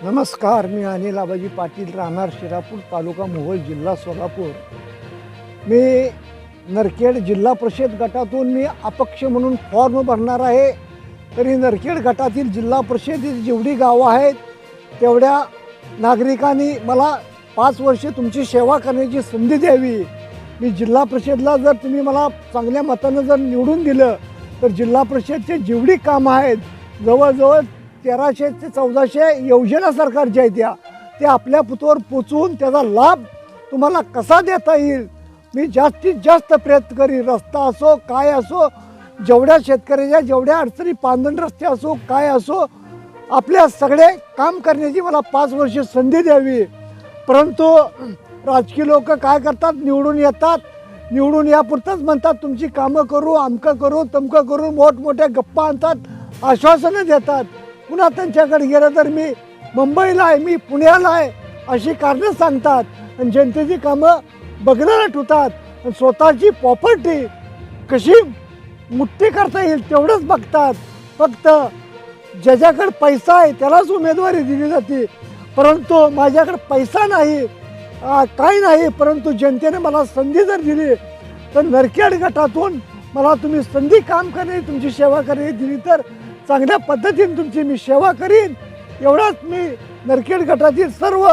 नमस्कार, मी अनिल आबाजी पाटील, राहणार शिरापूर, तालुका मोहोळ, जिल्हा सोलापूर. मी नरखेड जिल्हा परिषद गटातून मी अपक्ष म्हणून फॉर्म भरणार आहे. तरी नरखेड गटातील जिल्हा परिषदेतील जेवढी गावं आहेत तेवढ्या नागरिकांनी मला 5 वर्षे तुमची सेवा करण्याची संधी द्यावी. मी जिल्हा परिषदला जर तुम्ही मला चांगल्या मतानं जर निवडून दिलं तर जिल्हा परिषदचे जेवढी कामं आहेत, जवळजवळ 1300 ते 1400 योजना सरकारच्या आहेत, ते आपल्या पुतवर पोचवून त्याचा लाभ तुम्हाला कसा देता येईल मी जास्तीत जास्त प्रयत्न करीन. रस्ता असो काय असो, जेवढ्या शेतकऱ्याच्या जेवढ्या अडचणी, पांदण रस्ते असो काय असो, आपल्या सगळे काम करण्याची मला 5 वर्षे संधी द्यावी. परंतु राजकीय लोक काय करतात, निवडून येतात, निवडून यापुरतंच म्हणतात तुमची कामं करू, अमकं करू, तमकं करू, मोठमोठ्या गप्पा आणतात, आश्वासनं देतात. पुन्हा त्यांच्याकडे गेलं तर मी मुंबईला आहे, मी पुण्याला आहे अशी कारणं सांगतात आणि जनतेची कामं बघणारा ठेवतात आणि स्वतःची प्रॉपर्टी कशी मुठ्ठी करता येईल तेवढंच बघतात. फक्त ज्याच्याकडे पैसा आहे त्यालाच उमेदवारी दिली जाते. परंतु माझ्याकडे पैसा नाही, काही नाही, परंतु जनतेने मला संधी जर दिली तर नरखेड गटातून मला तुम्ही संधी काम करण्याची, तुमची सेवा करण्याची दिली तर चांगल्या पद्धतीने तुमची मी सेवा करीन. एवढाच मी नरखेड गटातील सर्व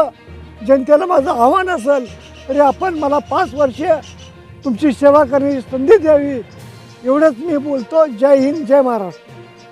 जनतेला माझं आव्हान असेल तरी आपण मला 5 वर्षे तुमची सेवा करण्याची संधी द्यावी. एवढंच मी बोलतो. जय हिंद, जय महाराष्ट्र.